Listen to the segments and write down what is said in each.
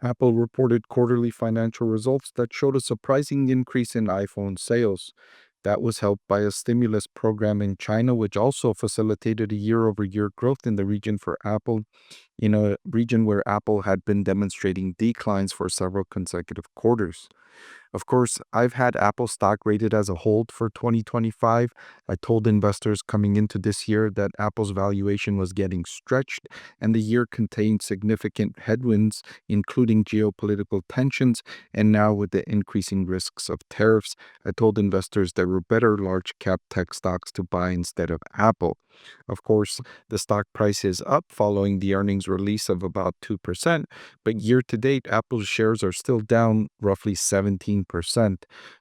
Apple reported quarterly financial results that showed a surprising increase in iPhone sales. That was helped by a stimulus program in China, which also facilitated a year-over-year growth in the region for Apple, in a region where Apple had been demonstrating declines for several consecutive quarters. Of course, I've had Apple stock rated as a hold for 2025. I told investors coming into this year that Apple's valuation was getting stretched, and the year contained significant headwinds, including geopolitical tensions, and now with the increasing risks of tariffs. I told investors there were better large cap tech stocks to buy instead of Apple. Of course, the stock price is up following the earnings release of about 2%, but year to date, Apple's shares are still down roughly 17%.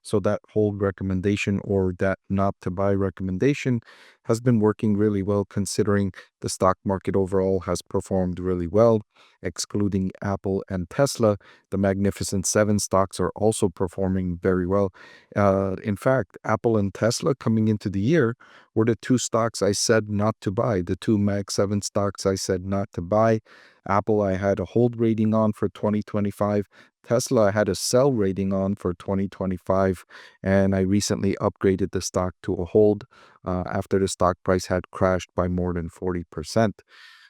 So that hold recommendation, or that not to buy recommendation, has been working really well considering the stock market overall has performed really well. Excluding Apple and Tesla, the Magnificent Seven stocks are also performing very well. In fact, Apple and Tesla coming into the year were the two stocks I said not to buy, the two Mag 7 stocks I said not to buy. Apple, I had a hold rating on for 2025. Tesla, I had a sell rating on for 2025. And I recently upgraded the stock to a hold after the stock price had crashed by more than 40%.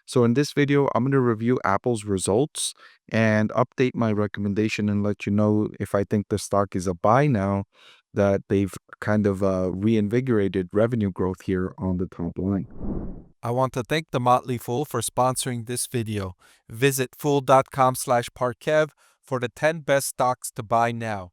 So in this video, I'm going to review Apple's results and update my recommendation and let you know if I think the stock is a buy now that they've kind of reinvigorated revenue growth here on the top line. I want to thank the Motley Fool for sponsoring this video. Visit fool.com/Parkev for the 10 best stocks to buy now.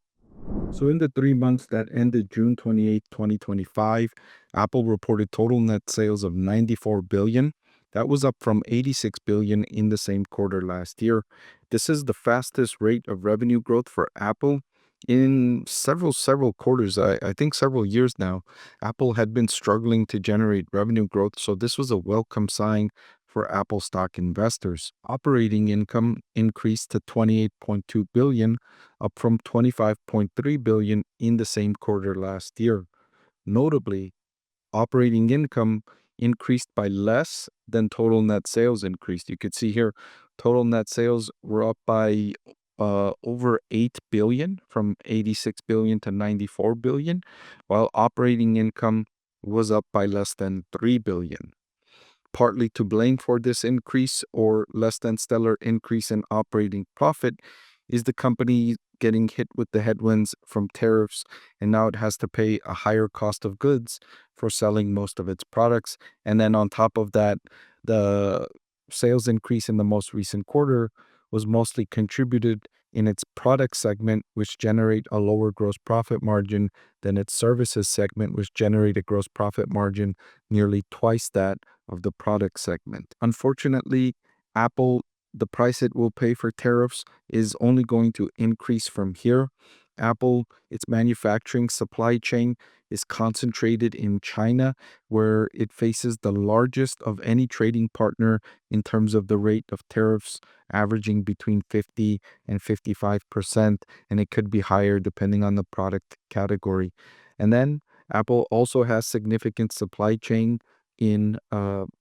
So in the 3 months that ended June 28, 2025, Apple reported total net sales of $94 billion. That was up from $86 billion in the same quarter last year. This is the fastest rate of revenue growth for Apple in several quarters. I think several years now. Apple had been struggling to generate revenue growth, so this was a welcome sign for Apple stock investors. Operating income increased to $28.2 billion, up from $25.3 billion in the same quarter last year. Notably, operating income increased by less than total net sales increased. You could see here, total net sales were up by over 8 billion, from 86 billion to 94 billion, while operating income was up by less than 3 billion. Partly to blame for this increase, or less than stellar increase in operating profit, is the company getting hit with the headwinds from tariffs, and now it has to pay a higher cost of goods for selling most of its products. And then on top of that, the sales increase in the most recent quarter was mostly contributed in its product segment, which generate a lower gross profit margin than its services segment, which generate a gross profit margin nearly twice that of the product segment. Unfortunately, Apple, the price it will pay for tariffs is only going to increase from here. Apple, its manufacturing supply chain is concentrated in China, where it faces the largest of any trading partner in terms of the rate of tariffs, averaging between 50 and 55%, and it could be higher depending on the product category. And then Apple also has significant supply chain in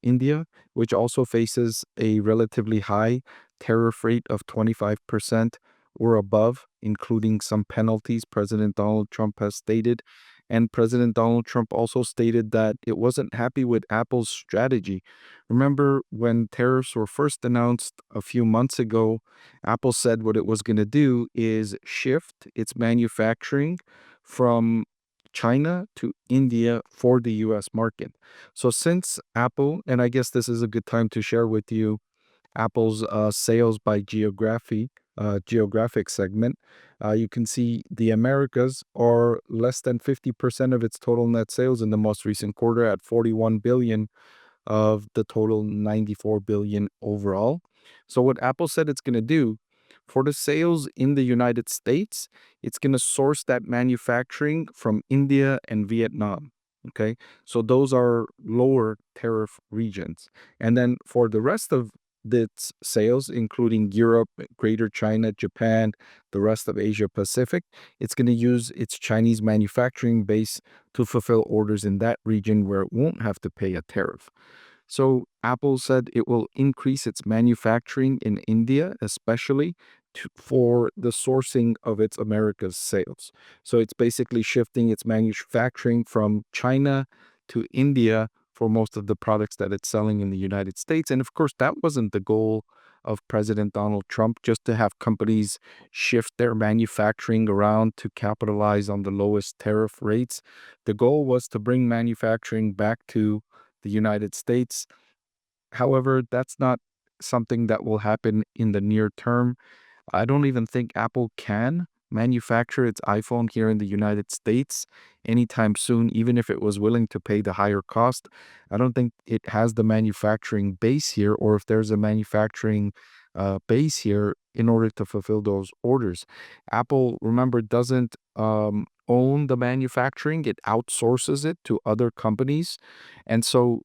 India, which also faces a relatively high tariff rate of 25% or above, including some penalties President Donald Trump has stated. And President Donald Trump also stated that it wasn't happy with Apple's strategy. Remember when tariffs were first announced a few months ago, Apple said what it was going to do is shift its manufacturing from China to India for the US market. So since Apple, and I guess this is a good time to share with you Apple's sales by geographic segment, you can see the Americas are less than 50% of its total net sales in the most recent quarter, at 41 billion of the total 94 billion overall. So what Apple said it's going to do for the sales in the United States, it's going to source that manufacturing from India and Vietnam. Okay, so those are lower tariff regions. And then for the rest of its sales, including Europe, Greater China, Japan, the rest of Asia Pacific, it's going to use its Chinese manufacturing base to fulfill orders in that region where it won't have to pay a tariff. So Apple said it will increase its manufacturing in India, especially for the sourcing of its America's sales. So it's basically shifting its manufacturing from China to India for most of the products that it's selling in the United States. And of course, that wasn't the goal of President Donald Trump, just to have companies shift their manufacturing around to capitalize on the lowest tariff rates. The goal was to bring manufacturing back to the United States. However, that's not something that will happen in the near term. I don't even think Apple can manufacture its iPhone here in the United States anytime soon, even if it was willing to pay the higher cost. I don't think it has the manufacturing base here, or if there's a manufacturing base here in order to fulfill those orders. Apple, remember, doesn't own the manufacturing, it outsources it to other companies. And so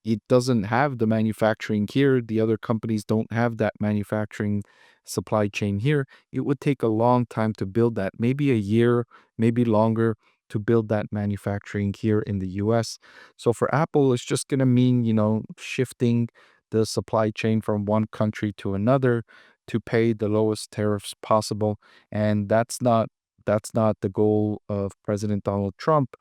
it doesn't have the manufacturing here. The other companies don't have that manufacturing supply chain here. It would take a long time to build that, maybe a year, maybe longer to build that manufacturing here in the US. So for Apple, it's just going to mean, shifting the supply chain from one country to another to pay the lowest tariffs possible. And that's not the goal of President Donald Trump.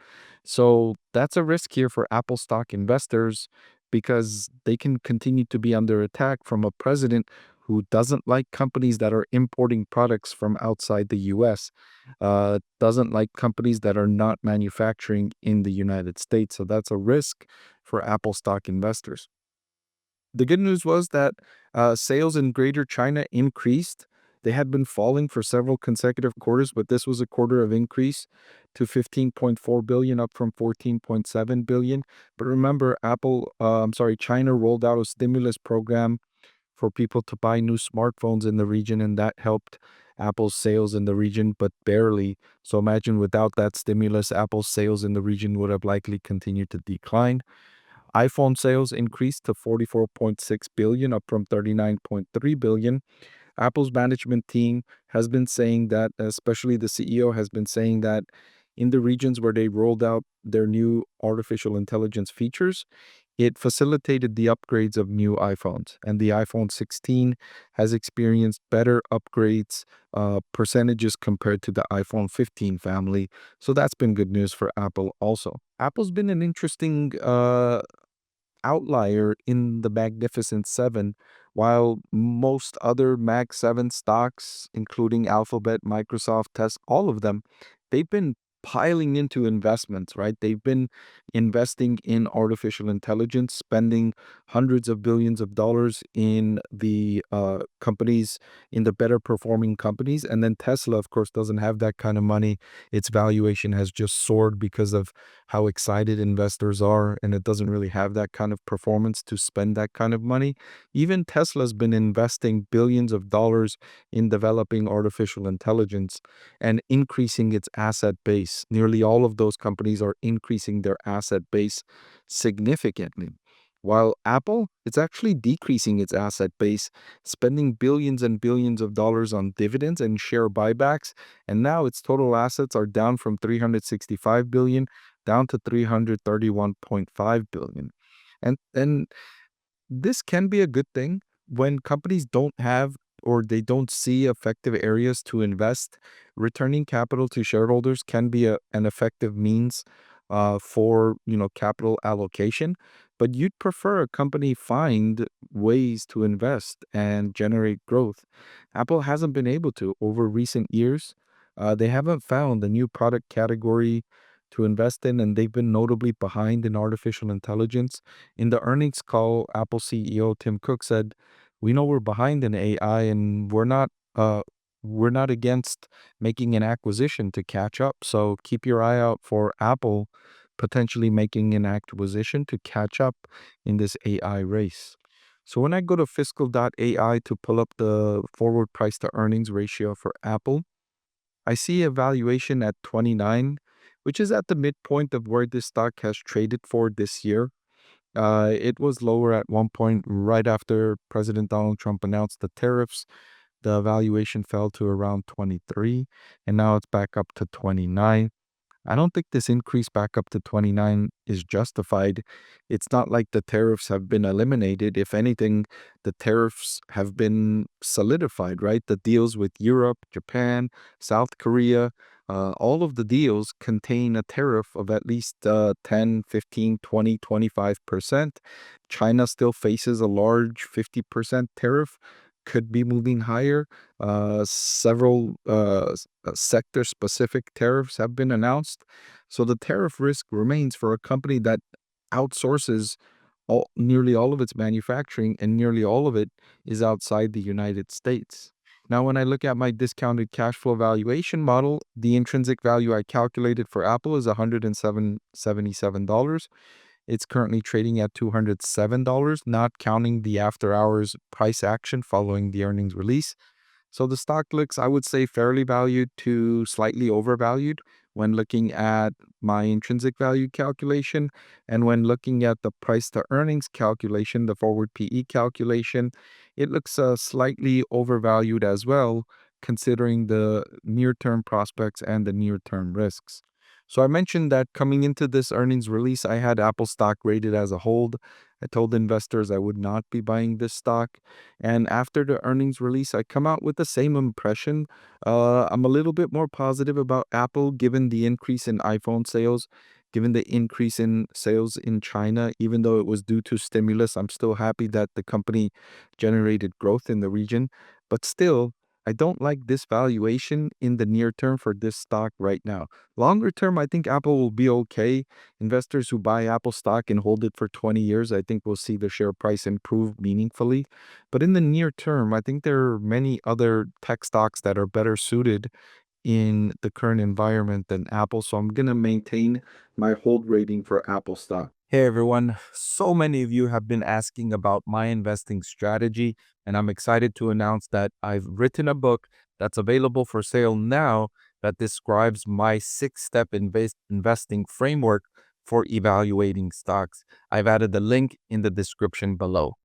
So that's a risk here for Apple stock investors because they can continue to be under attack from a president who doesn't like companies that are importing products from outside the US, doesn't like companies that are not manufacturing in the United States. So that's a risk for Apple stock investors. The good news was that sales in Greater China increased. They had been falling for several consecutive quarters, but this was a quarter of increase to 15.4 billion, up from 14.7 billion. But remember, China rolled out a stimulus program for people to buy new smartphones in the region, and that helped Apple's sales in the region, but barely. So imagine without that stimulus, Apple's sales in the region would have likely continued to decline. iPhone sales increased to 44.6 billion, up from 39.3 billion. Apple's management team has been saying that, especially the CEO has been saying that in the regions where they rolled out their new artificial intelligence features, it facilitated the upgrades of new iPhones. And the iPhone 16 has experienced better upgrades percentages compared to the iPhone 15 family. So that's been good news for Apple also. Apple's been an interesting outlier in the Magnificent Seven, while most other Mag 7 stocks, including Alphabet, Microsoft, Tesla, all of them, they've been piling into investments, right? They've been investing in artificial intelligence, spending hundreds of billions of dollars in the companies, in the better performing companies. And then Tesla, of course, doesn't have that kind of money. Its valuation has just soared because of how excited investors are, and it doesn't really have that kind of performance to spend that kind of money. Even Tesla's been investing billions of dollars in developing artificial intelligence and increasing its asset base. Nearly all of those companies are increasing their asset base significantly. While Apple, it's actually decreasing its asset base, spending billions and billions of dollars on dividends and share buybacks, and now its total assets are down from 365 billion down to 331.5 billion. And this can be a good thing when companies don't have or they don't see effective areas to invest. Returning capital to shareholders can be an effective means for capital allocation. But you'd prefer a company find ways to invest and generate growth. Apple hasn't been able to over recent years. They haven't found a new product category to invest in, and they've been notably behind in artificial intelligence. In the earnings call, Apple CEO Tim Cook said, "We know we're behind in AI, and we're not against making an acquisition to catch up. So keep your eye out for Apple potentially making an acquisition to catch up in this AI race." So when I go to fiscal.ai to pull up the forward price to earnings ratio for Apple, I see a valuation at 29, which is at the midpoint of where this stock has traded for this year. It was lower at one point right after President Donald Trump announced the tariffs. The valuation fell to around 23, and now it's back up to 29. I don't think this increase back up to 29 is justified. It's not like the tariffs have been eliminated. If anything, the tariffs have been solidified, right? The deals with Europe, Japan, South Korea, all of the deals contain a tariff of at least 10, 15, 20, 25%. China still faces a large 50% tariff, could be moving higher. Several sector-specific tariffs have been announced. So the tariff risk remains for a company that outsources nearly all of its manufacturing, and nearly all of it is outside the United States. Now, when I look at my discounted cash flow valuation model, the intrinsic value I calculated for Apple is $177. It's currently trading at $207, not counting the after-hours price action following the earnings release. So the stock looks, I would say, fairly valued to slightly overvalued when looking at my intrinsic value calculation. And when looking at the price to earnings calculation, the forward PE calculation, it looks slightly overvalued as well, considering the near-term prospects and the near-term risks. So I mentioned that coming into this earnings release, I had Apple stock rated as a hold. I told investors I would not be buying this stock. And after the earnings release, I come out with the same impression. I'm a little bit more positive about Apple given the increase in iPhone sales, given the increase in sales in China. Even though it was due to stimulus, I'm still happy that the company generated growth in the region. But still, I don't like this valuation in the near term for this stock right now. Longer term, I think Apple will be okay. Investors who buy Apple stock and hold it for 20 years, I think we'll see the share price improve meaningfully. But in the near term, I think there are many other tech stocks that are better suited in the current environment than Apple. So I'm going to maintain my hold rating for Apple stock. Hey everyone, so many of you have been asking about my investing strategy, and I'm excited to announce that I've written a book that's available for sale now that describes my 6-step investing framework for evaluating stocks. I've added the link in the description below.